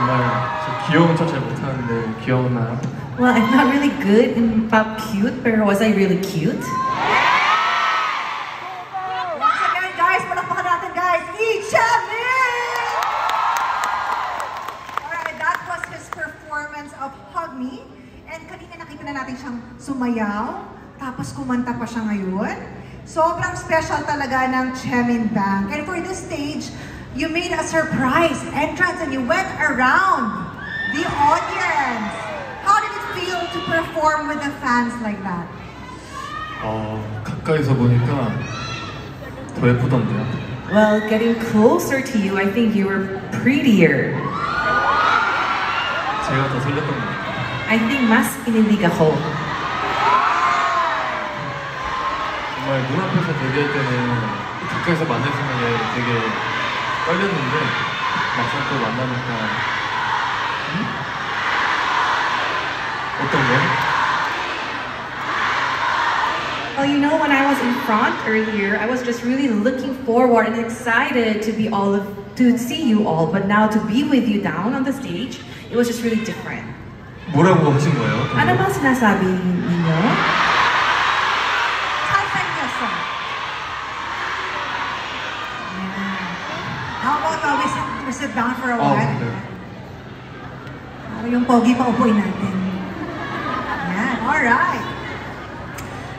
정말 저 귀여운 척 잘 못하는데 귀여웠나요? Well, I'm not really good in about cute, but was I really cute? Once again, guys, palakpakan natin, guys. Ichamin! Alright, that was his performance of Hug Me. And kanina nakita na natin siyang sumayaw, tapos kumanta pa siya ngayon. Sobrang special talaga ng Chemin Bang. And for this stage, you made a surprise entrance and you went around the audience. How did it feel to perform with the fans like that? 가까이서 보니까 더 예쁘던데요. Well, getting closer to you, I think you were prettier. 제가 더 설렜던 것 같아요. I think mas kinilig ako. 정말 눈앞에서 데뷔할 때는 가까이서 만날 생각에 되게 떨렸는데 막상 또 만나니까 어떤 거? Well, you know, when I was in front earlier, I was just really looking forward and excited to to see you all. But now to be with you down on the stage, it was just really different. 뭐라고 하신 거예요? Ano bang sinasabi ninyo? How about we sit down for a while? 네. Yung pogi pa upuin natin. Yan, alright.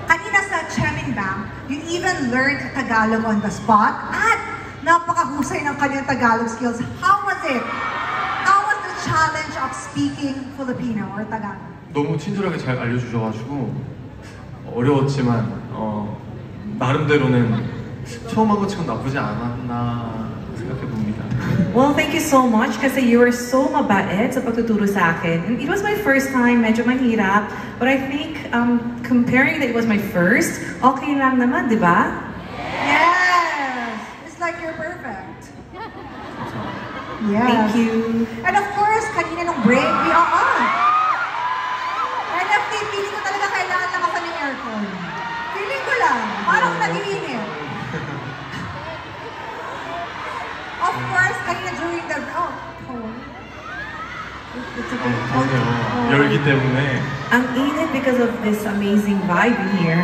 Kanina sa Chemin Bang, you even learned Tagalog on the spot at napakahusay ng kanyang Tagalog skills. How was it? How was the challenge of speaking Filipino or Tagalog? 너무 친절하게 잘 알려주셔가지고 어려웠지만 나름대로는 처음 한 것 치곤 나쁘지 않았나 생각해 봅니다. Well, thank you so much kasi you were so mabait sa pagtuturo sa akin. And it was my first time, medyo mahirap. But I think, comparing that it was my first, okay lang naman, di ba? Yes! It's like you're perfect. Yes. Thank you. And of course, kanina nung break, we are on. NFT, feeling ko talaga kailangan lakasan ng aircon. Feeling ko lang, parang nag-iinit. Of course, kanina during the... cold. It's okay. 아니요. 열기 때문에 Ang init because of this amazing vibe in here.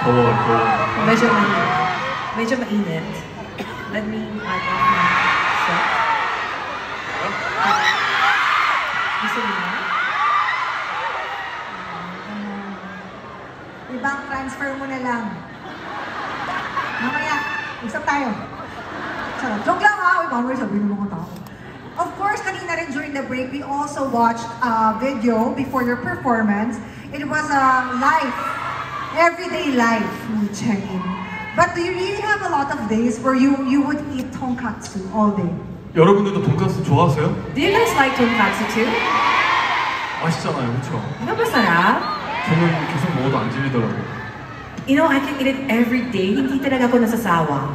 더워. Medyo mainit. Let me wipe off my sweat. Gusto mo na? Ibang transfer mo na lang. Mamaya, usap tayo. Sarap. Joke lang ha. Uy, bawal sabihin ng mga tao. Of course, kanina rin during the break, we also watched a video before your performance. It was a life, everyday life ni Chemin. But do you really have a lot of days where you would eat tonkatsu all day? 여러분들도 돈가스 좋아하세요? Do you guys like tonkatsu too? 맛있잖아요, 그렇죠? Di ba masarap? 저는 계속 먹어도 안 질리더라고요. You know, I can eat it every day. Hindi talaga ako nasasawa.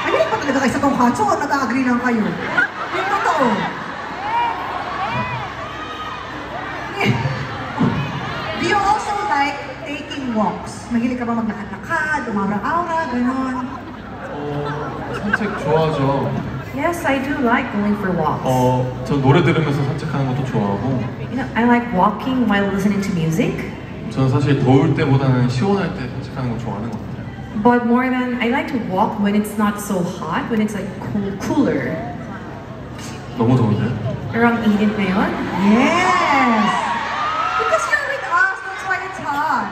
Ano pa talaga kayo sa tonkatsu o nag-agree lang kayo? Yung totoo. Do you also like taking walks? Mahilig ka ba maglakad-lakad, umara-aura, gano'n? 산책 좋아하죠. Yes, I do like going for walks. 저 노래 들으면서 산책하는 것도 좋아하고. You know, I like walking while listening to music. 저는 사실 더울 때보다는 시원할 때 산책하는 거 좋아하는 것 같아요. But more than, I like to walk when it's not so hot, when it's like cooler. 너무 더운데요? Around init na yun? Yes! Because you're with us, that's why it's hot.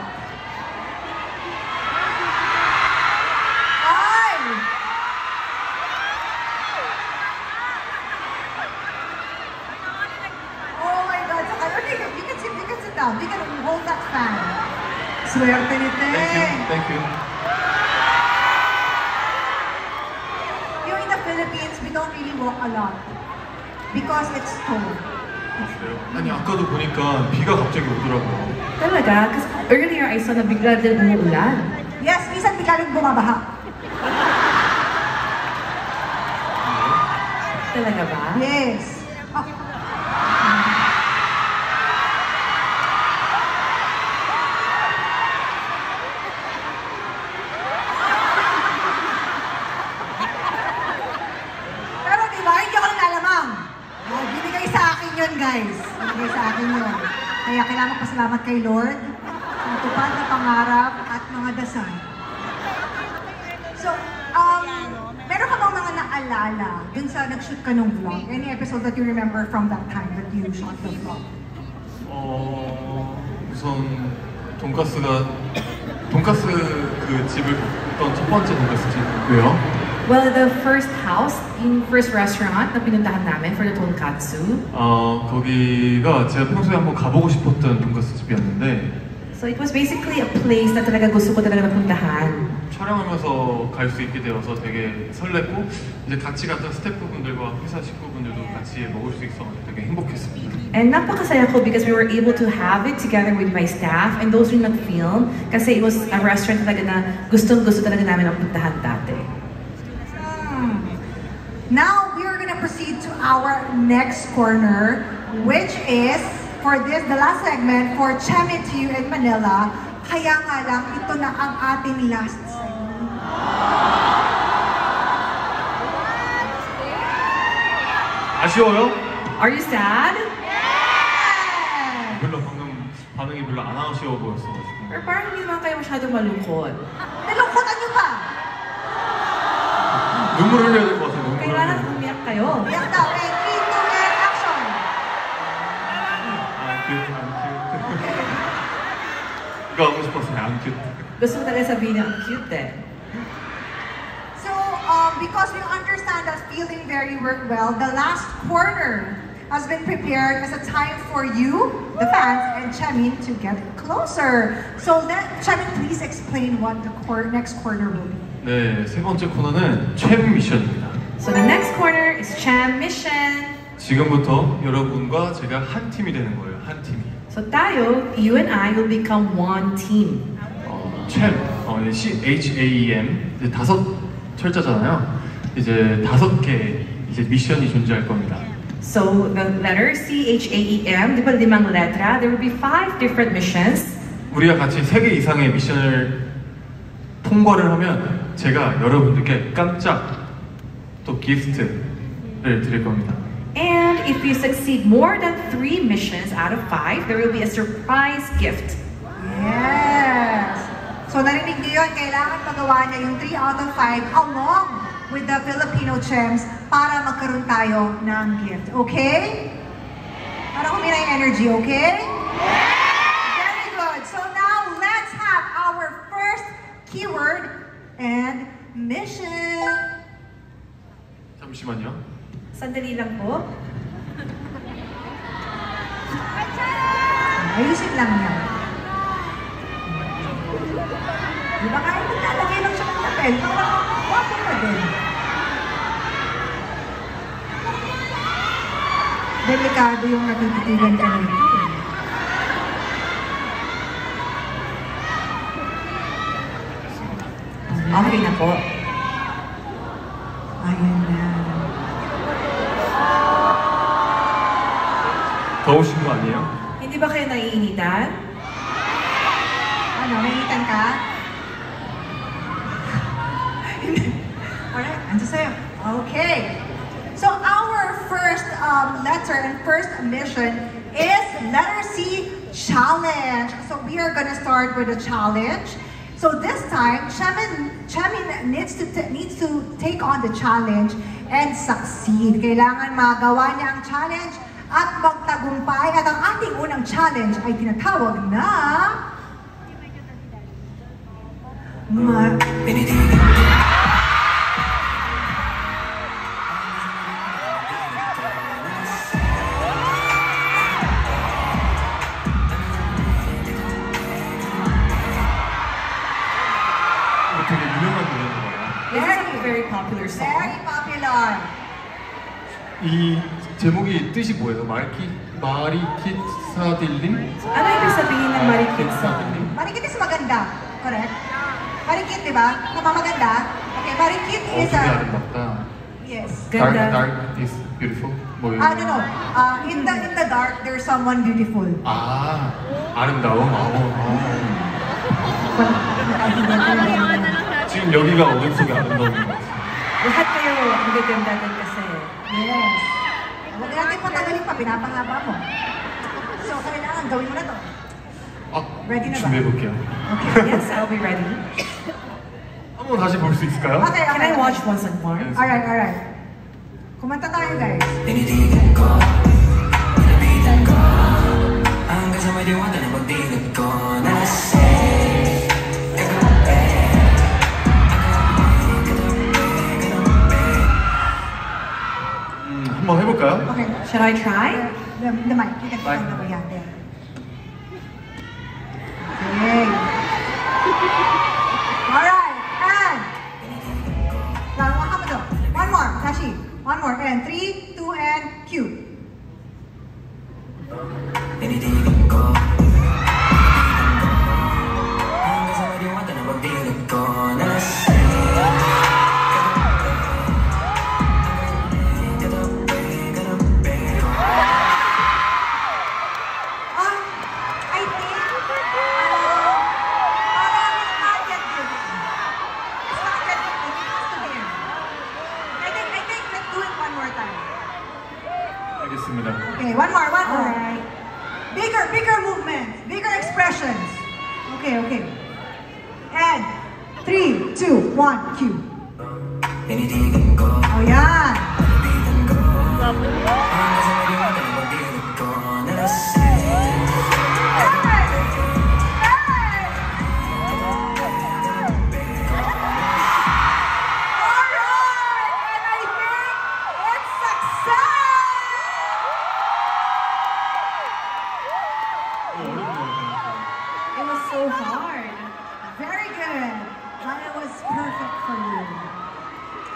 Ay! Oh my God! Okay, you can sit down. You can hold that fan. Swerte ni Te. Thank you. You know, in the Philippines, we don't really walk a lot. Because it's cold. 아니 아까도 보니까 비가 갑자기 오더라고요. Talaga? Because earlier I saw na bigla din umuulan. Yes, minsan bigla rin bumabaha. Talaga ba? Yes. Oh. Pero di ba, hindi ako nalalaman. guys. Ibigay sa akin yun. Kaya kailangan pasalamat kay Lord sa tupad na pangarap at mga dasal. So, meron ka bang mga naalala dun sa nag-shoot ka nung vlog? Any episode that you remember from that time that you shot the vlog? 우선 돈가스 그 집을 갔던 첫 번째 돈가스 집 왜요? Well, the first house, yung first restaurant na pinuntahan namin for the tonkatsu. 거기가 제가 평소에 한번 가보고 싶었던 돈가스 집이었는데 So it was basically a place na talaga gusto ko talaga napuntahan. 촬영하면서 갈 수 있게 되어서 되게 설렜고 이제 같이 갔던 스태프분들과 회사 식구분들도 같이 먹을 수 있어서 되게 행복했습니다. And napakasaya ko because we were able to have it together with my staff and those who did not film kasi it was a restaurant talaga na gustong-gusto talaga namin ang puntahan dati. Now, we are gonna proceed to our next corner, which is, for this, the last segment, for Chemin to You in Manila. Kaya nga lang, ito na ang ating last segment. 아쉬워요? Are you sad? 별로 방금 반응이 별로 안 아쉬워 보였어가지고 Or parang hindi naman kayo masyadong malungkot? Nalungkotan niyo ba? 눈물 흘려야 될 것 같아요. 눈물 Kailangan 흘려야 umiyak kayo. Iyak daw. Okay, 3, 2, and action! 안 큐트. 이거 하고 싶었어요. 안 큐트. Gusto ko talaga sabihin na ang cute eh. So, because we understand that feeling very well, the last corner has been prepared as a time for you, the fans, and Chemin to get closer. So let Chemin please explain what the next corner will be. 네, 세 번째 코너는 최민 미션입니다. So the next corner is Cham Mission. 지금부터 여러분과 제가 한 팀이 되는 거예요. 한 팀이. So tayo, you and I will become one team. 챔, CHAEM 이제 5 철자잖아요. 이제 5개 이제 미션이 존재할 겁니다. So the letter CHAEM, di ba 5 letra? There will be 5 different missions. 우리가 같이 3개 이상의 미션을 통과를 하면 제가 여러분들께 깜짝 또 기프트를 드릴 겁니다. And if you succeed more than 3 missions out of 5, there will be a surprise gift. Yes! So narinig niyo yun, kailangan magawa niya yung 3 out of 5 along with the Filipino Chems para magkaroon tayo ng gift. Okay? Para kumira yung energy, okay? Very good. So now, let's have our first keyword and mission. 잠시만요. Sandali lang po. Ayusin lang yan. Di ba kahit naglalagay lang siya ng papel, parang wapo pa din. Delikado yung natititigan ka nito. Okay na po. Ayan na. 더우신 거 아니에요? Hindi ba kayo naiinitan? Ano, nainitan ka? Alright, andyan sa'yo. Okay. So our first letter and first mission is letter C, challenge. So we are gonna start with a challenge. So this time, Chemin needs to take on the challenge and succeed. Kailangan magawa niya ang challenge at magtagumpay. At ang ating unang challenge ay tinatawag na 되게 유명한 노래인 거예요. This is a very popular song. very popular. 이 제목이 뜻이 뭐예요? 마리킷사딜림? Ano ibig sabihin ng marikit song? Marikit is maganda. Correct? Marikit, di ba? Napamaganda. Okay, marikit is 되게 a... 아름답다. Yes. Ganda. Dark is beautiful? 뭐 이런 No. In the dark, there's someone beautiful. 아, 아름다움? 지금 여기가 어둠 속에 아름다움인 것 같아요. Lahat kayo ang gaganda din kasi. Yes. Huwag natin patagalin pa, pinapahaba mo. So, kailangan gawin mo na to. Ready na ba? 준비해볼게요. Okay. Yes, I'll be ready. 한번 다시 볼 수 있을까요? Okay, Can I watch once more? Alright, alright. Kumanta tayo, guys. Tinitigan ko, nabitan ko, hanggang sa may diwata na pagdilat ko na lasing. Kagabi, 한번 해볼까요? Okay. Should I try? The mic. You can Mic. hold the yan. There. Okay. Alright, and one more, Tashi. One more, and 3, 2, and cue. tinitigan ko, hanggang sa may diwata na pagdilat ko na lasing. I think parang it's not yet good. It's not yet good. It has to be. I think let's do it one more time. 알겠습니다. Okay, one more. Alright. Bigger movements, bigger expressions. Okay. And 3, 2, 1, cue. Tinitigan ko, Oh, yan. nabitan ko, hanggang sa may diwata na pagdilat ko na lasing. It was so hard. Very good. That was perfect for you.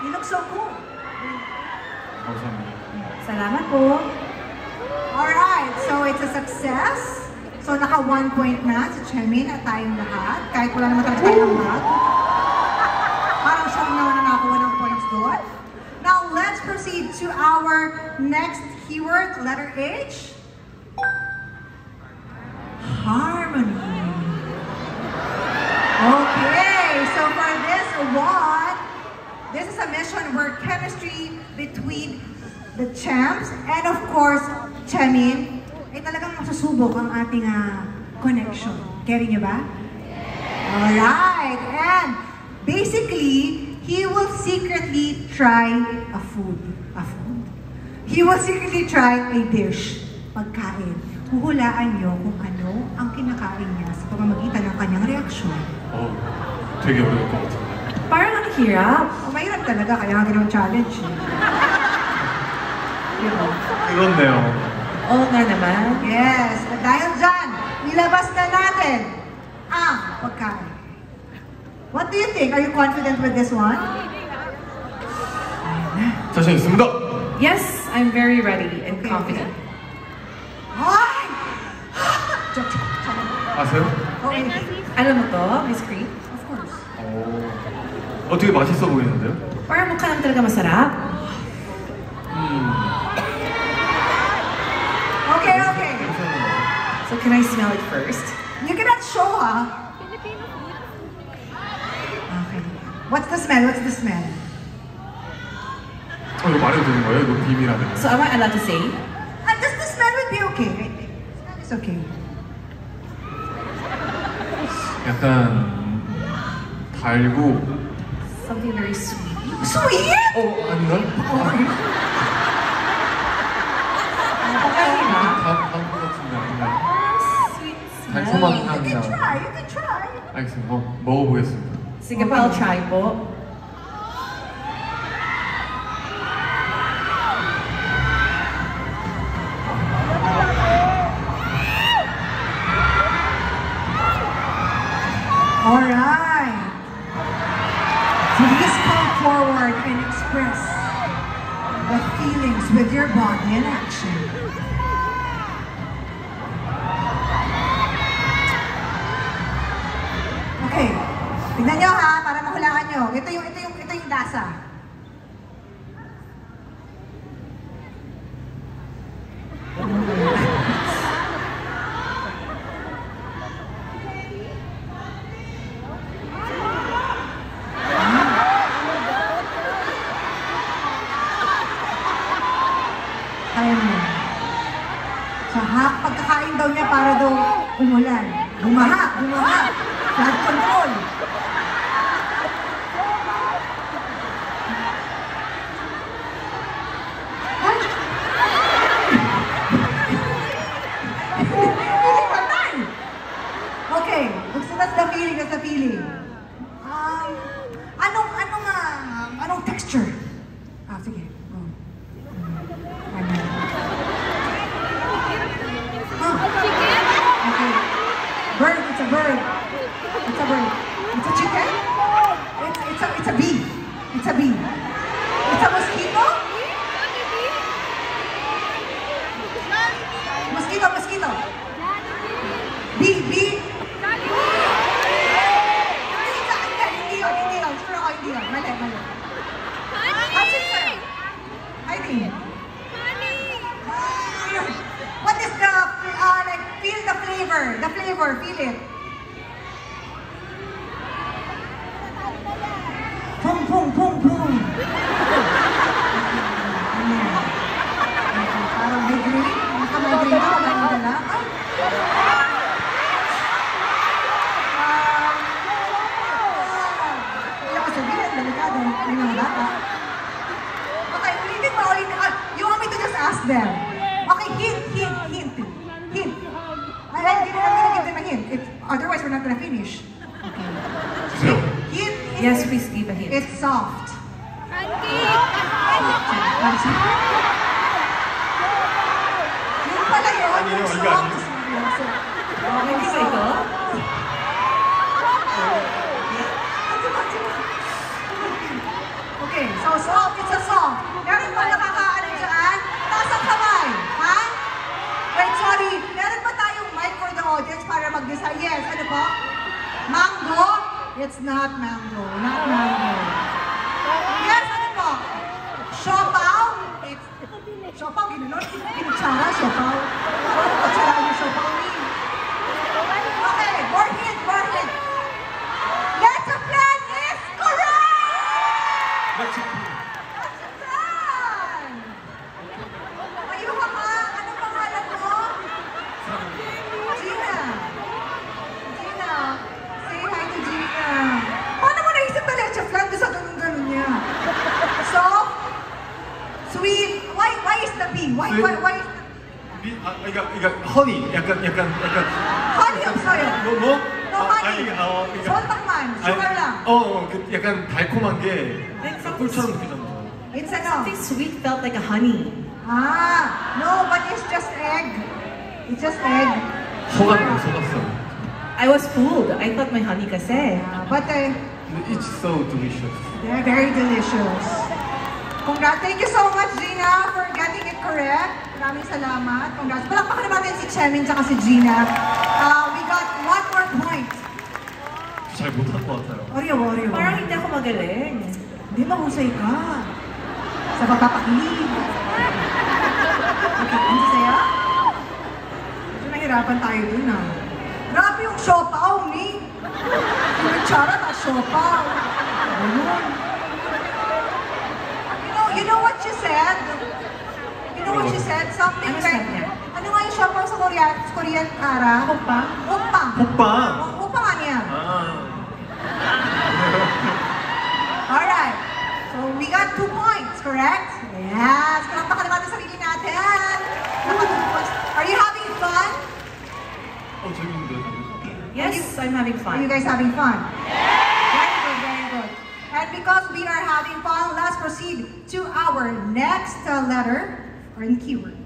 You look so cool. 감사합니다. Salamat po. Alright, so it's a success. So naka 1 point na si Chemin at tayong lahat. Kahit wala naman tayo ng bag. Parang siya naman na nakakuha ng points doon. Now let's proceed to our next keyword, letter H. Harmony. Okay, so for this one, this is a mission where chemistry between the champs and of course, Chemin, ay talagang masusubok ang ating connection. Getting niyo ba? Alright, and basically, he will secretly try a food. He will secretly try a dish, pagkain. Huhulaan niyo kung ano ang kinakain niya sa pamamagitan ng kanyang reaksyon. 되게 어려울 것 같은데. Parang ang hirap. Mahirap talaga, kaya nga ginawang challenge. Diba? 그렇네요. Oo nga naman. Yes, at dahil dyan, nilabas na natin ang pagkain. What do you think? Are you confident with this one? 자신 있습니다. Yes, I'm very ready and Okay. confident. Ay! 아세요? Okay. Alam mo to, Miss Cree? Of course. 되게 맛있어 보이는데요? Parang mukha naman talaga masarap. Okay. So can I smell it first? You cannot show, ha? Okay. What's the smell? 이거 말해도 되는 거예요? 이거 비밀하는 거. So am I allowed to say? Just the smell would be okay, I think. It's okay. 약간 달고. Something very sweet. Sweet? 아닌가? Pagkain ba? 당구 같은데 아닌가요? Sweet 달콤한 smell. You 향이 can 나요. try, you can try. 알겠습니다. 먹어보겠습니다. Sige po, I'll try po. Alright. Please come forward and express the feelings with your body in action. Okay. Tignan nyo ha, para mahulaan nyo. Ito yung dasa. Kaya mo. Pagkakain daw niya para daw umulan. Bumaha. Flood control. Okay, that's the feeling. Anong texture? Sige. Okay. Bird, it's a bird. It's a bird. It's a chicken? It's a bee. It's a bee. It's a mosquito? Mosquito. Bee. Hindi yun. Sure ako, hindi yun. Mali. I think. What is the, feel the flavor. Feel it. Pum. Parang migraine. Migraine ako, dala. Hindi ako sabihin, delikado. May mga bata. Okay, ulitin mo. You want me to just ask them? Okay, hint. I'm gonna give them a hint. Otherwise, we're not gonna finish. Okay. 주세요. Hint. Yes, please give a hint. It's soft. Yun pala yun. Anin yun? Soft. Anin? Hindi ko ito? Okay, so soft. It's a soft. Meron ba nakakaano dyan? Taas ang kamay. Ha? Wait, sorry. Meron ba tayong mic for the audience para mag-decide? Yes, ano po? Mango? It's not mango. Not mango. Yes, ano po? Siopaw? It's... Siopaw, ginulot? Kinutsara, siopaw. Kutsara yung siopaw ni. Okay, more hint. Let's plan is correct! Let's Plan! Ayun ka ma, ano pangalan mo? Gina. Say hi to Gina. Paano mo naisip na leche flan doon sa ganun niya? So, sweet. Why is the bee? Why? 이거 허니 약간 Honey 없어요. 뭐? No honey. 설탕만, sugar lang. 약간 달콤한 게 Like 꿀처럼 느껴졌어요. It's ano? something sweet felt like a honey. No, but it's just egg. It's just egg. 속았어. I was fooled. I thought my honey kasi. But It's so delicious. they're very delicious. Congrats. Thank you so much, Gina, for getting it correct. Maraming salamat. Congrats. Palakpakan naman si Chemin at si Gina. We got one more point. 잘 못한 것 같아요. Oreo. Parang hindi ako magaling. Hindi, mahusay ka. Sa pagpapakilig. Okay, ano sa'yo? Medyo nahirapan tayo dun Grabe yung siopaw, ni. Kinutsara na siopaw. Ayun. You know what she said? Something Ano like... sabi niya? Ano nga yung siopaw sa Korean, Ara? Hoppang? Hoppang. 호빵. Hoppang nga niya. 아. Alright. So we got 2 points, correct? Yes. Palakpakan naman ang sarili natin. Naka 2 points. Are you having fun? 재밌는데. Yes, I'm having Are you fun. guys having fun? Very good. And because we are having fun, let's proceed to our next letter or keyword.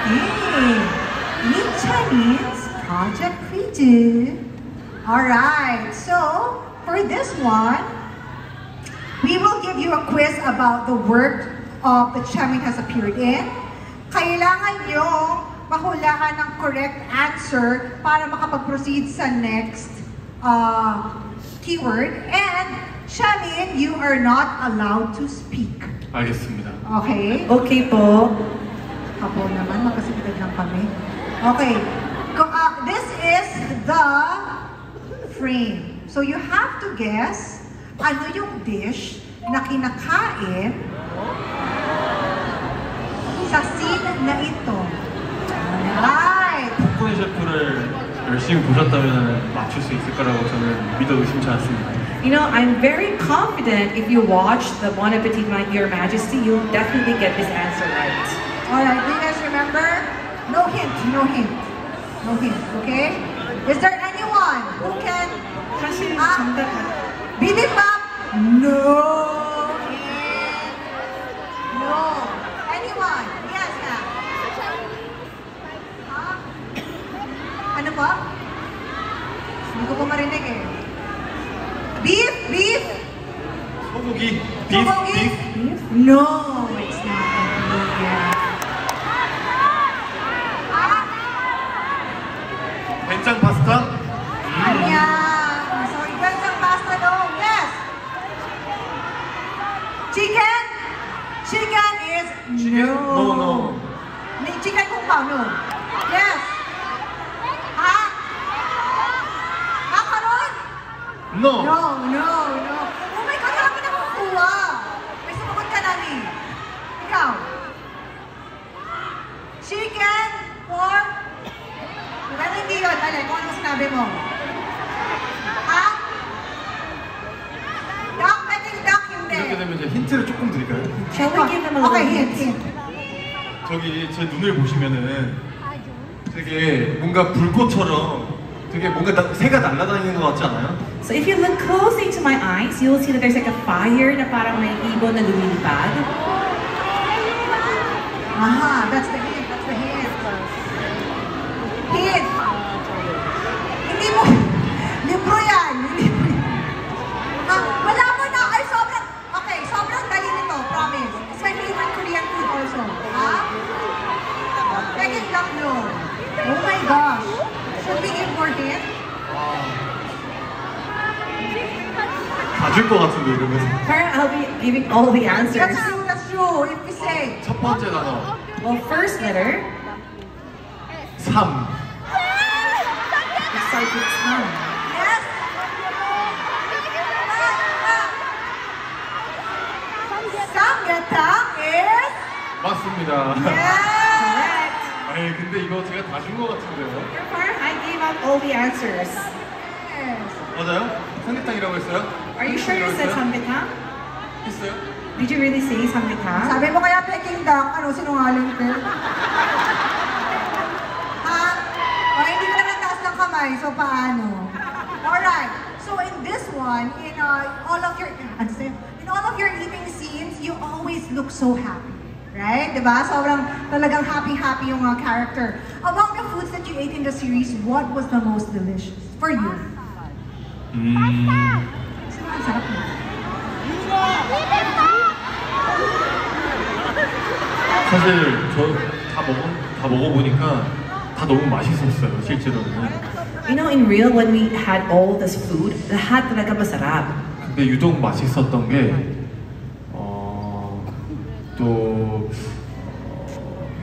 Okay. In Chinese, project creative. Alright, so for this one, we will give you a quiz about the word of the Chemin has appeared in. Kailangan nyo mahulaan ng correct answer para makapag-proceed sa next keyword. And Chemin, you are not allowed to speak. 알겠습니다. Okay? Okay po. Kapon naman, magkasigitad lang kami. Okay. This is the frame. So you have to guess ano yung dish na kinakain sa scene na ito? Alright! 덕분에 셰프를 열심히 보셨다면 맞출 수 있을 거라고 저는 믿어 의심치 않습니다. You know, I'm very confident if you watch the Bon Appetit, Your Majesty, you'll definitely get this answer right. Alright, do you guys remember? No hint, no hint. No hint, okay? Is there anyone who can... 사실 Ah. 정답 Bibimbap? No hint. No. Anyone? Yes, ma'am. Ha? Ano pa? Hindi ko pa marinig eh. Beef? Beef? 소고기, Sogogi? beef? No, it's not. Yeah. Ah, 된장 파스타, ayan. So, igwensang pasta no? Yes. Chicken? Chicken is chicken, no. no. May chicken kung paano? Yes. Ha? Macaron? No. No, no, no. Oh my God, marami na kukuha. May sumagot ka, Nani. Ikaw. Chicken, pork. Pero hindi yun. Dali, kung ano sinabi mo. Ha? Duck, peking duck, hindi. 이렇게 되면 이제 힌트를 조금 드릴까요? Shall we give them a little Okay, hint, hint? hint. 저기 제 눈을 보시면은 되게 뭔가 불꽃처럼 되게 뭔가 새가 날아다니는 것 같지 않아요? So if you look closely to my eyes, you will see that there's like a fire na parang may ibon na lumilipad. Aha, that's the hint, that's the hint. Hint. Hindi mo, libro yan. Libro yan. Wala mo na, ay sobrang, okay, sobrang dali nito, promise. It's my favorite Korean food also. Ha? Peking duck, no. Oh my gosh. Should we give more hint? 다 줄 것 같은데 이러면. Parang I'll be giving all the answers. That's true, that's true. If we say, 첫 번째 단어 Well, first letter, 3. it starts with Sam. yes. Samgyetang is, 맞습니다. yes. Correct. 아니 근데 이거 제가 다 준 것 같은데요? Parang I gave out all the answers. Yes. 맞아요? 삼계탕이라고 했어요? Are you sure you said samgyetang? 했어요? Did you really say samgyetang? Sabi mo kaya Peking duck, ano sinungaling ka? Ha? O hindi ka na nagtaas ng kamay, so paano? Alright, so in this one, in all of your, in all of your eating scenes, you always look so happy. Right? Diba? Sobrang talagang happy-happy yung character. Among the foods that you ate in the series, what was the most delicious for you? Sino ang sarap mo? 사실 다 먹어보니까 다 너무 맛있었어요 실제로는. You know, in real, when we had all this food, lahat talaga masarap. 근데 유독 맛있었던 게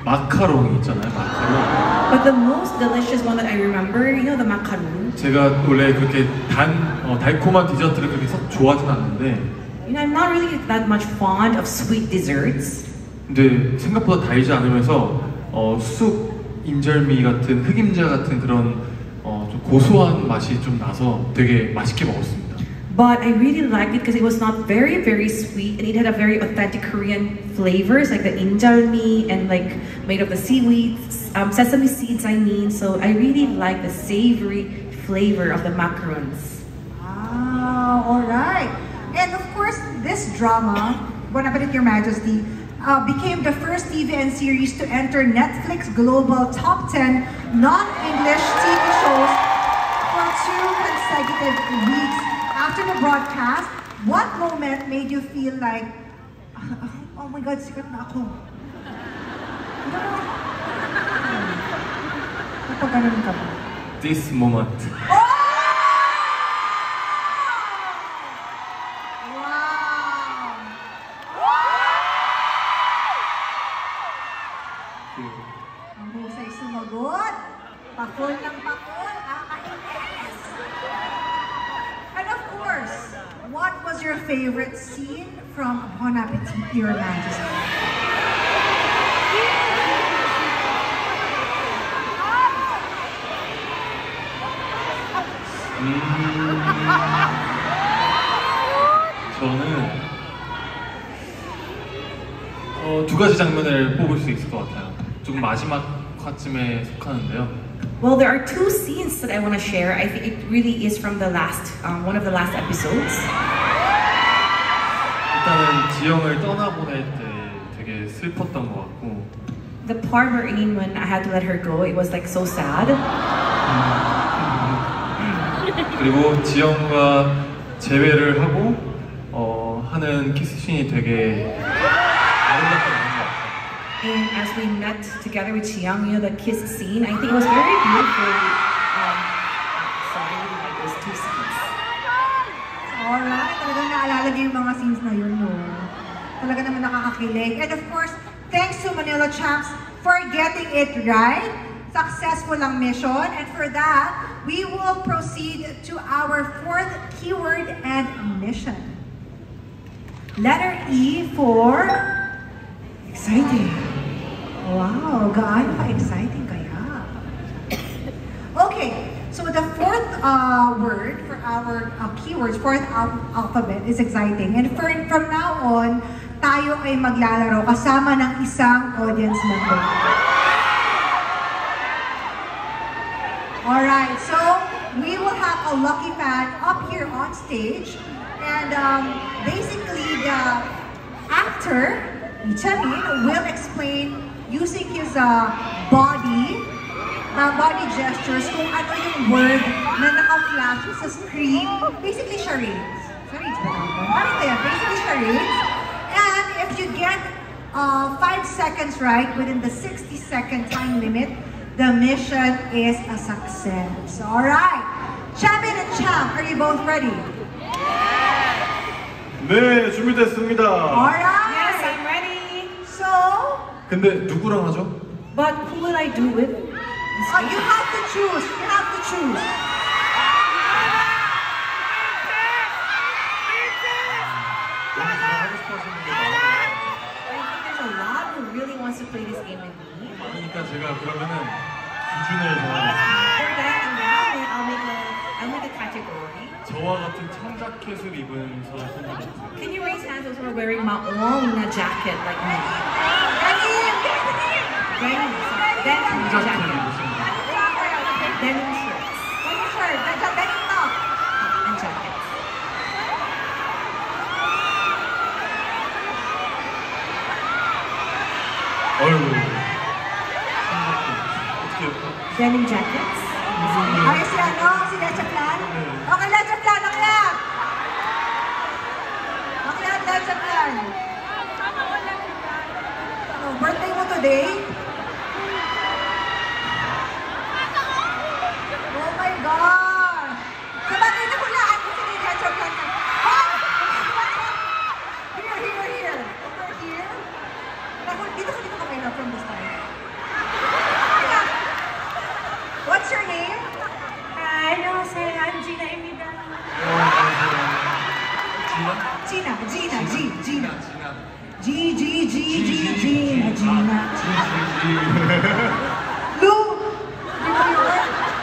마카롱 있잖아요 마카롱. But the most delicious one that I remember, you know, the macaroon. 제가 원래 그렇게 달콤한 디저트를 그렇게 썩 좋아하진 않는데 You know, I'm not really that much fond of sweet desserts. 근데 생각보다 달지 않으면서 쑥, 인절미 같은 흑임자 같은 그런 좀 고소한 맛이 좀 나서 되게 맛있게 먹었습니다. But I really liked it because it was not very, very sweet and it had a very authentic Korean flavors like the injalmi and like made of the seaweeds, sesame seeds I mean. So I really like the savory flavor of the macarons. Ah, alright. And of course, this drama, Bon Appetit, Your Majesty, became the first TVN series to enter Netflix Global Top 10 non-English TV shows for 2 consecutive weeks. After the broadcast, what moment made you feel like, oh my God, sikat na ako? Kapag ganun ka ba? This moment. Wow! Ang husay sumagot. Pakul ng pakul. Kakainis. And of course, what was your favorite scene from Bon Appetit, Your Majesty. 저는 두 가지 장면을 뽑을 수 있을 것 같아요. 조금 마지막 화쯤에 속하는데요. Well, there are two scenes that I want to share. I think it really is from the last, one of the last episodes. 일단은 지영을 떠나보낼 때 되게 슬펐던 것 같고 The part wherein when I had to let her go, it was like so sad. 그리고 지영과 재회를 하고 하는 키스씬이 되게 아름답게 나온 것 같아요. And as we met together with Chiang, you know, the kiss scene, I think it was very beautiful. So I really like those two scenes. Alright, talagang naalala niyo yung mga scenes na yun, no? Talaga naman nakakakilig. And of course, thanks to Manila Champs for getting it right. Successful ang mission. And for that, we will proceed to our fourth keyword and mission. Letter E for exciting. Wow, gaano ka-exciting kaya? Okay, so the fourth word for our keywords, fourth alphabet is exciting. And from now on, tayo ay maglalaro kasama ng isang audience member. Alright, so we will have a lucky fan up here on stage. And basically, the actor, Chamin, will explain using his body gestures kung ano yung word na naka-flash sa screen. Basically, charades. Charades ba naman? Parang kaya, basically charades. And if you get 5 seconds right within the 60-second time limit, the mission is a success. Alright! Chamin and Champ, are you both ready? 네, 준비됐습니다. Alright! Yes, I'm ready. So, 근데 누구랑 하죠? But who will I do with? you have to choose. You have to choose. I think there's a lot who really wants to play this game with me. 그러니까 제가 그러면은 기준을 정하겠습니다. For that, and now I'll make a category. 저와 같은 청자켓을 입은 사람 선택해주세요. Can you raise hands those who are wearing maong na jacket like me? Denim 청자켓을 jacket. 입으신 분. Denim shirts Denim shirt. Denim top. and jackets. 어이구. 어떻게 Denim jackets. Ay, si ano? Si Lecha Plan? Okay, Lecha Plan. Akyat! Akyat, Lecha Plan. Oh, birthday mo today? Oh my gosh! Sabagay na hulaan mo si Lecha Plan. Here. Over here. Dito ka kayo from this time. What's your name? Hi, 안녕하세요. I'm Gina Emida. 지나? Gina. 지나. Gina. Lou!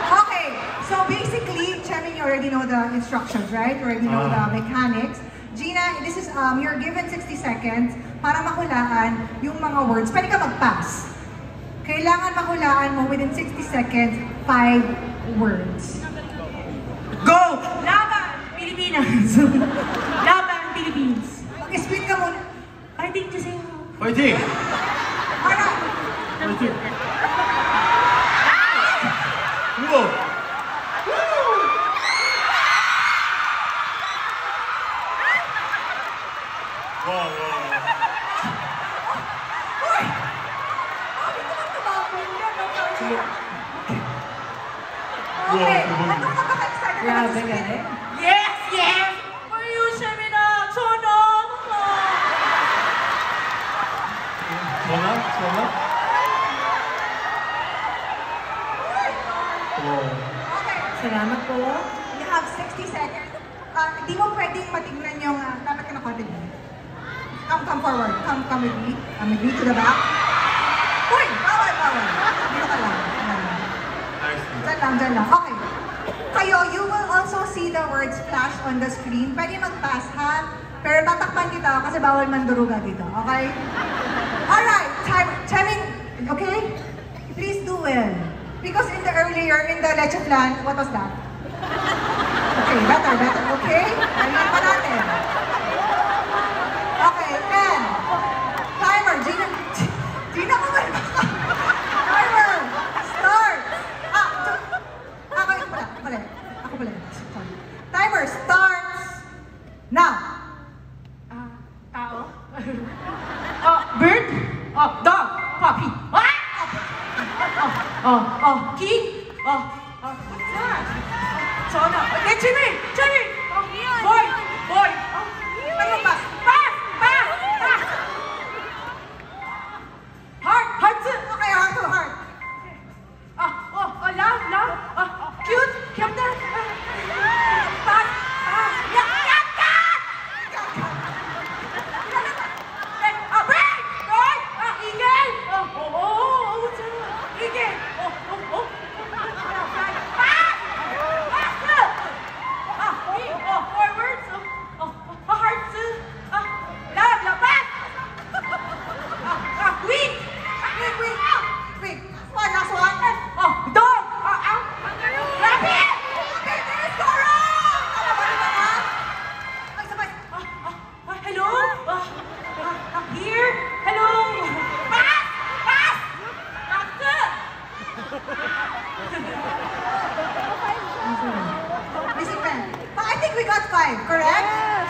Okay, so basically, Chamin, you already know the instructions, right? You already know the mechanics. Gina, this is, you're given 60 seconds para mahulaan yung mga words. Pwede ka mag-pass. Kailangan mahulaan mo within 60 seconds, 5 words. Go! Laban, Pilipinas! Laban, Philippines! Mag-split ka muna. Fighting to say 파이팅! Alright. 파이팅! 우와! Okay, ano ka ba excited? Grabe galing. Yes! Yes! Mayusin na! Sono! 전화? Okay, Salamat po. you have 60 seconds. Hindi mo pwedeng matignan yung, dapat ka naka-ready. come forward. Come with me. Come with me to the back. Uy! Bawal. Dito ka lang. 알겠습니다. Dyan lang. Okay. Kayo, you will also see the words flash on the screen. Pwede mag-pass, ha? Pero tatakpan kita kasi bawal manduruga dito. Okay? Alright. Timing. Okay? Please do well. Because in the leche flan, what was that? Okay, better. Okay? Dalihan pa natin. Okay, 10. Timer. Gina, kumalma ka. Timer. Start. Ako pala. Sorry. Timer starts now. Tao? Bird? Dog? Puppy? King? What's that? Sona? Jimmy! Boy! Ano ba? Pass! Heart! Okay, heart to heart. Love? Cute? Pass! Bird! Eagle! What's that? Eagle! Forwards! Hearts! Love! Pass! Wait! Last one. Dog! Rabbit! Okay, this is correct! Ano ba na? Ay, sabay. Hello? Here? Hello? Pass! Listen, man. But I think we got 5, correct? Yes.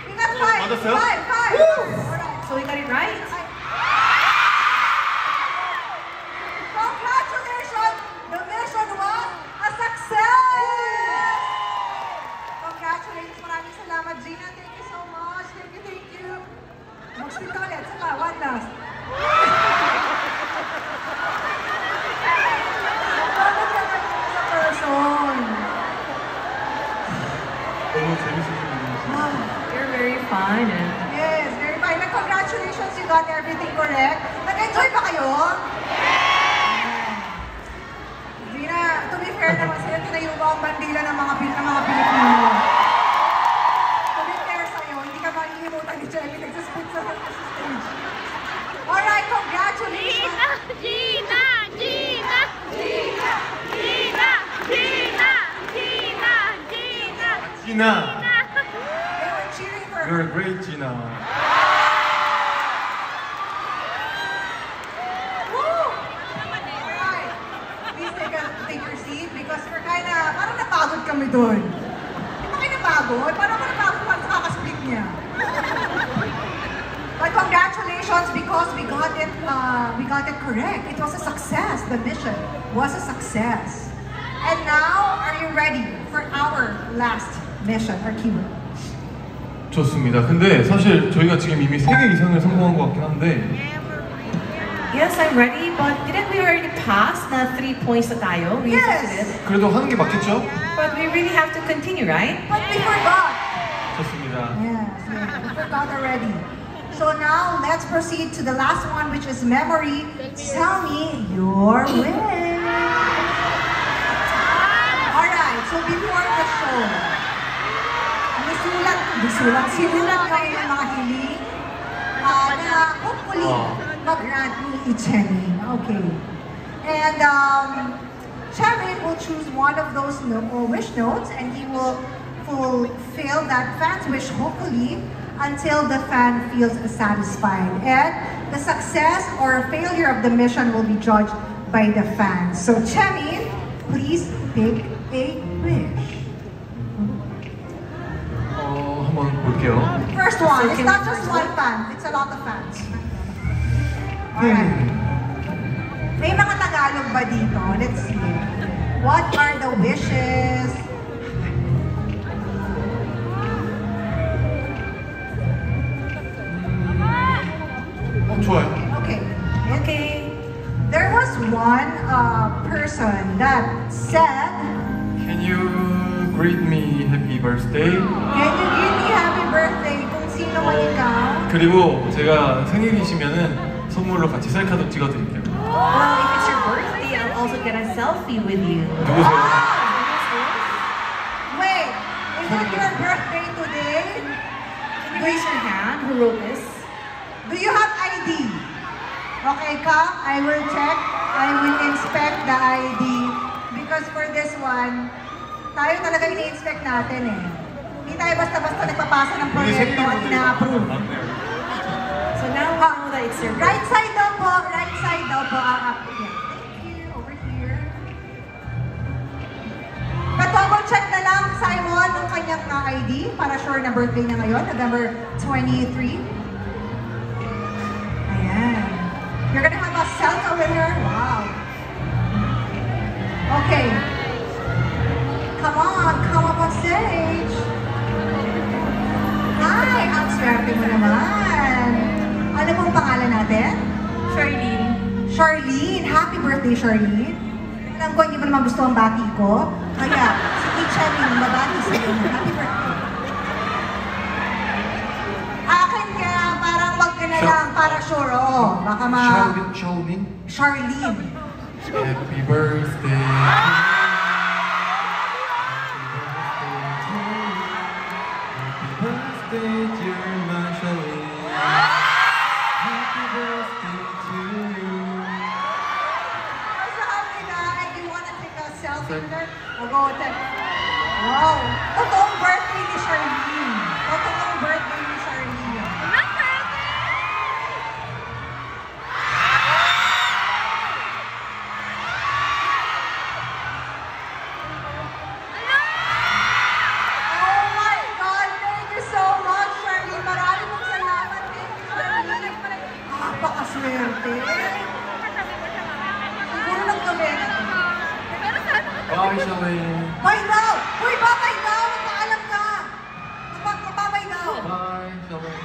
We got 5. 맞았어요? 5. Alright. So we got it right. Congratulations! The mission was a success! Congratulations! Maraming salamat, Gina. Thank you so much. Thank you. Mag-spin ka ulit. Saka, one last. Bakit ka kanina sa person? 너무 재밌으시네요. You're very fun. Yes, very fine. And congratulations, you got everything correct. Nag-enjoy ba kayo? Gina, to be fair naman sa'yo, tinayo mo ang bandila ng mga Pilipino. To be fair sa'yo, hindi ka malilimutan ni Jelly nagsaspit sa stage. Alright, congratulations! Gina, They were cheering for her. you're great, Gina. Alright. Please take your seat because we're parang napagod kami doon. Hindi ba kayo napagod? Parang ako napagod pa sa kakasplit niya. But congratulations because we got it correct. It was a success. The mission was a success. And now, are you ready for our last mission or keyword? 좋습니다. 근데 사실 저희가 지금 이미 3개 이상을 성공한 것 같긴 한데 Yes, I'm ready, but didn't we already pass the 3 points na tayo? We Yes. did. 그래도 하는 게 맞겠죠? But we really have to continue, right? But we forgot. 좋습니다. Yes, we forgot already. So now, let's proceed to the last one, which is memory. Tell me your win. Alright, so before the show, sinulat kayo ng mga hiling na hopefully mag-grant ni Chemin. Okay. And Chemin will choose one of those wish notes and he will fulfill that fan's wish hopefully until the fan feels satisfied. And the success or failure of the mission will be judged by the fans. So Chemin, please pick a wish. 한번 볼게요. First one, it's not just one fan, it's a lot of fans. Alright. May mga Tagalog ba dito? Let's see. What are the wishes? 좋아요. Okay. Okay. There was one person that said, Can you greet me happy birthday? can you give me happy birthday 그리고 제가 생일이시면은 선물로 같이 셀카도 찍어드릴게요. Well, if it's your birthday, I'll also get a selfie with you. 누구세요? Wait, is it your birthday today? Can you raise your hand? Who wrote this? Do you have ID? Okay, come. I will check. I will inspect the ID. Because for this one, tayo talaga ini-inspect natin eh. Hindi tayo basta-basta nagpapasa ng proyekto at ina-approve. So now we know that it's your birthday. Right side daw po. Right side daw po ang applicant. Thank you. Over here. Double check na lang, Simon, ang kanyang ID para sure na birthday niya ngayon, November 23. Ayan. You're gonna have a selfie with her? Wow. Okay. Come on, come up on stage. Hi, ang swerte mo naman. Ano pong pangalan natin? Charlene. Charlene. Happy birthday, Charlene. Alam ko, hindi mo naman gusto ang bati ko. Kaya, si Charlene, mabati sa iyo. Happy birthday. Akin ka, parang wag ka na lang, para sure, oo. Baka Shaolin? Charlene. Happy birthday. Happy birthday, dear Marshallin. Happy birthday to you. So happy na, and you wanna take a selfie with her? I'll go with it. Wow. Totoong birthday ni Charlene. Totoong birthday ni Charlene. Oh my God! Thank you so much, Charlene. Maraming mong salamat. Thank you, Charlene. Napakaswerte. Siguro naggabi na to. Bye, Shaolin. Bye daw! Uy, babay daw! Magpaalam ka! Babay daw! Bye, Shaolin.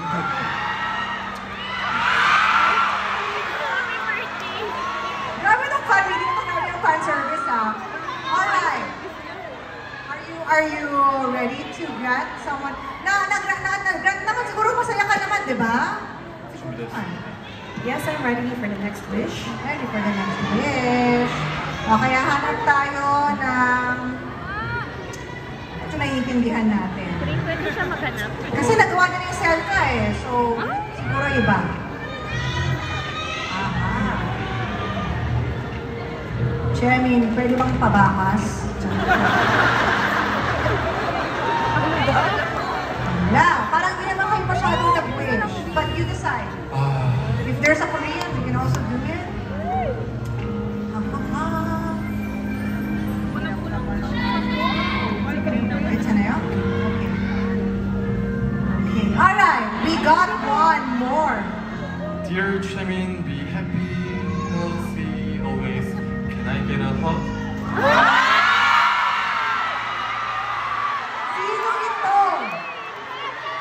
Grabe ng family, hindi naman grabe yung fan service ah. Alright. Are you ready to grant someone? Grant naman siguro masaya ka naman, di ba? Yes, I'm ready for the next wish. Ready for the next wish. O, kaya hanap tayo ng... Ito naiintindihan natin. Pwede siya maghanap. Kasi nagawa na yung Selka eh. So, siguro iba. Aha. Chemin, pwede bang pabakas? Wala. Parang di naman kayo masyadong nag-wish. But you decide. If there's a Korean, you can also do it. It's na yun? Okay. Okay. Alright, we got one more. Dear Chaemin, be happy, healthy, always. Can I get a hug? Sino ito?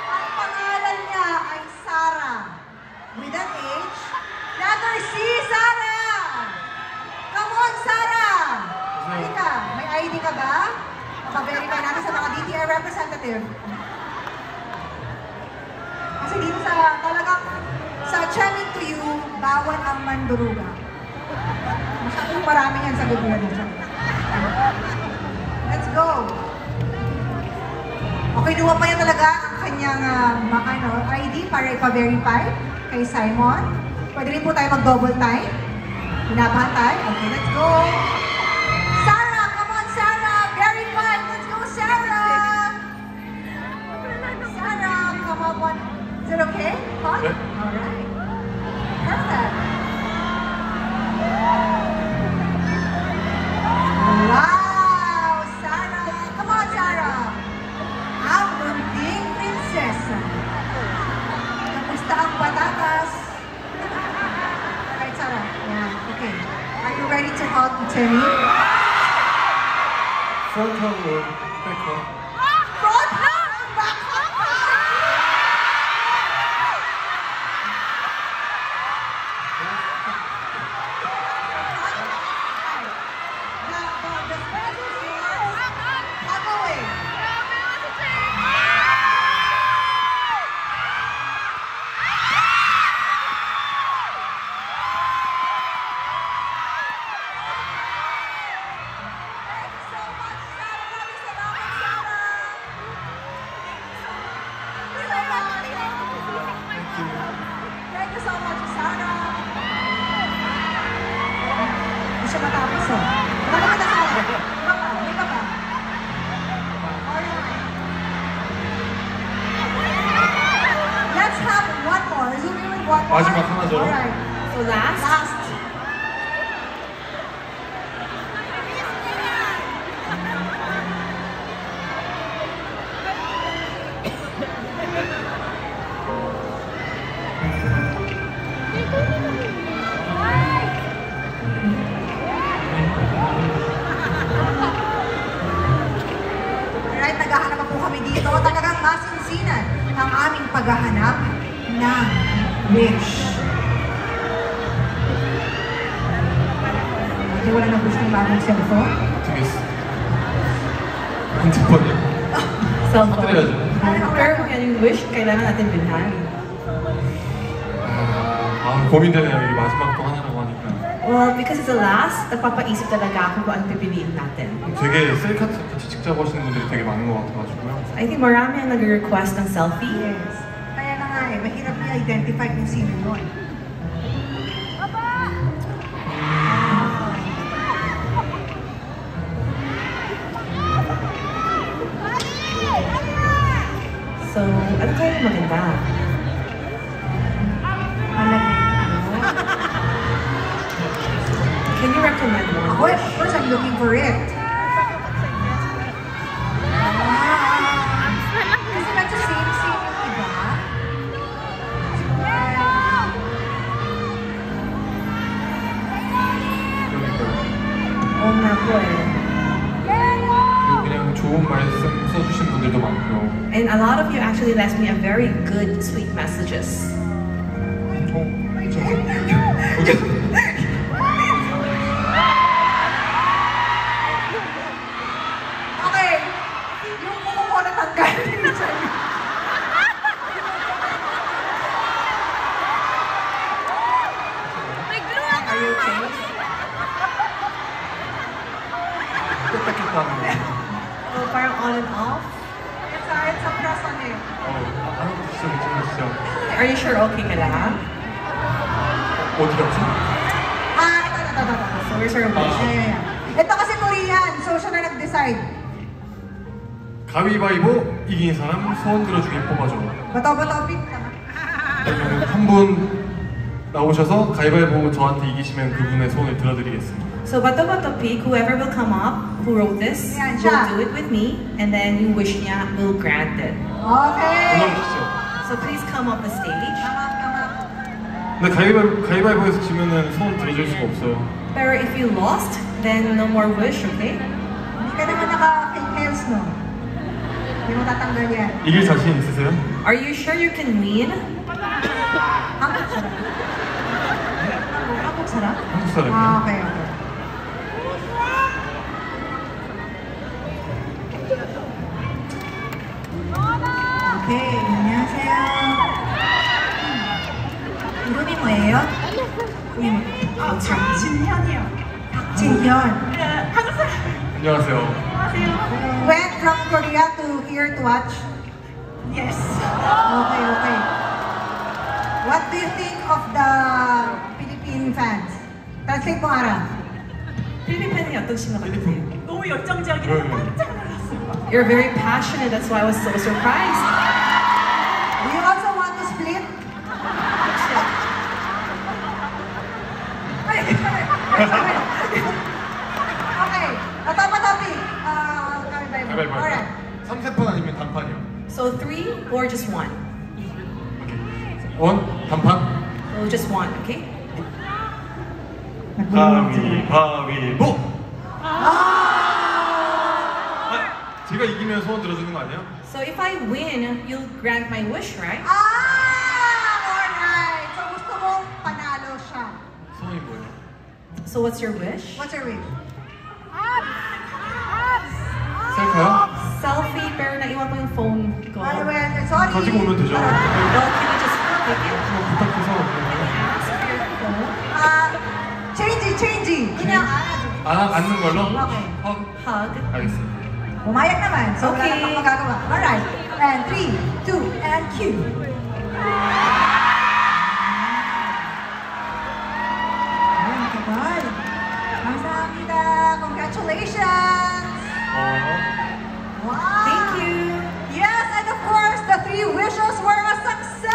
Ang pangalan niya ay Sarah. With an H. Letter C, Sarah! Come on, Sarah! Halika, may ID ka ba? Maka-verify natin sa mga DTI representative. Kasi dito sa talagang sa Chemin to you, bawal ang manduruga. Masyadong marami yan sa gobyerno. Let's go! Okay, duwa pa yan talaga ang kanyang ID para ipa-verify kay Simon. Pwede rin po tayo mag-double time. Binabahan. Okay, let's go! Sarah! Come on, Sarah! Verify! Let's go, Sarah! Sarah, come up on... Is it okay? Hot? Yeah. Alright. Perfect. Wow! Sarah! Come on, Sarah! Ang munting prinsesa. Kamusta ang patatas? Alright, Sarah. Yeah, okay. Are you ready to hug Terry? Front hug or back hug? Front hug! Back hug! The present is yours. Hug away. 마지막 하나죠. Alright. So last. Last. Alright, naghahanap pa po kami dito. Talagang masinsinan ang aming paghahanap ng wish. Hindi wala na gusto ng bagong cellphone? 어떻게 핸드폰이요? Cellphone. 사드려야죠. Pero kung yan yung wish, kailangan natin bilhan. 고민되네요. 이게 마지막 또 하나라고 하니까. Well, because it's the last, nagpapaisip talaga ako kung ano pipiliin natin. 되게 셀카 같이 찍자고 하시는 분들이 되게 많은 것 같아가지고요. I think marami ang nag-request ng selfie. Yes. Kaya na nga mahirap i-identify kung sino yun. So, ano kaya yung maganda? Can you recommend one? Ako, of course, I'm looking for it. Kasi medyo same yung iba. 그러니까요. Oo nga po eh. 그리고 그냥 좋은 말씀 써주신 분들도 많고요. And a lot of you actually left me a very good, sweet messages. 오케이. Okay. Yung kuko ko natanggal. Are you okay? 끄떡했다 하는 거. So, parang on and off? It's a press on it. 진짜 괜찮으시죠? Are you sure okay ka lang? 어디 갔지? Ito. So, where's your wish? Yeah. Ito kasi Korean, so siya na nag-decide. 가위바위보 이긴 사람 소원 들어주기 뽑아줘. Bato, pick. 그러면 한 분 나오셔서 가위바위보 저한테 이기시면 그분의 소원을 들어드리겠습니다. So, bato-bato pick, whoever will come up, who wrote this, Yan will siya. do it with me, and then yung wish niya will grant it. Okay. 올라오시죠. So, please come up the stage. Come on. 근데 가위바위보에서 지면은 소원 들어줄 수가 없어요. Pero if you lost, then no more wish, okay? Hindi ka naman naka-fake nails, no? Hindi mo tatanggal yan. 이길 자신 있으세요? Are you sure you can win? Hanggap sarap. Hanggap sarap? 한국 사람이요. Okay. Okay, 안녕하세요. 이름이 뭐예요? 박진현이요. 박진현. 안녕하세요. Went from Korea to here to watch? Yes. Okay. What do you think of the Philippine fans? Translate mo, Ara. 필리핀이 어떠신 것 같으세요? 너무 열정적이라 깜짝 놀랐어요. You're very passionate, that's why I was so surprised. Do you also want to split? Okay. Top. 가위바위보. Alright. 3세판 아니면 단판이요. So 3 or just 1? 원, 단판. So just 1, okay? 가위바위보. 제가 이기면 소원 들어주는 거 아니에요? So if I win, you'll grant my wish, right? Alright. So gusto mong panalo siya. 소원이 뭐예요? So what's your wish? What's your wish? 셀카요? Selfie, pero naiwan ko yung phone ko. Sorry. 가지고 오면 되죠. Well, can you just take it? 부탁해서. Ask for your phone. Change. 그냥 안아줘. 앉는 걸로? Okay. Hug. 알겠습니다. Umayak naman. So, Okay. wala kang magagawa. Alright. And 3, 2, and cue. Ayan, kapal. Kamsahamnida. Congratulations. Wow. Thank you. Yes, and of course, the 3 wishes were a success.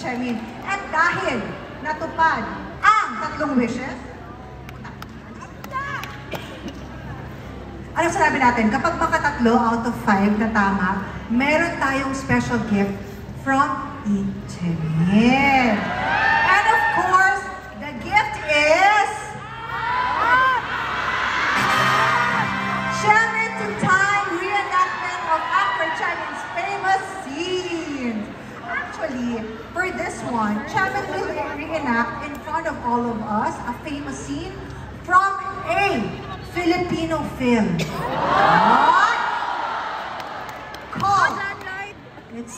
Chemin. At dahil natupad ang 3 wishes, ano sinabi natin? Kapag makatatlo out of 5 na tama, meron tayong special gift from Chemin. And of course, the gift is Chemin to Time reenactment of Actor Chemin's famous scene. Actually, for this one, Chemin will reenact in front of all of us a famous scene from a Filipino film. What? Called, it's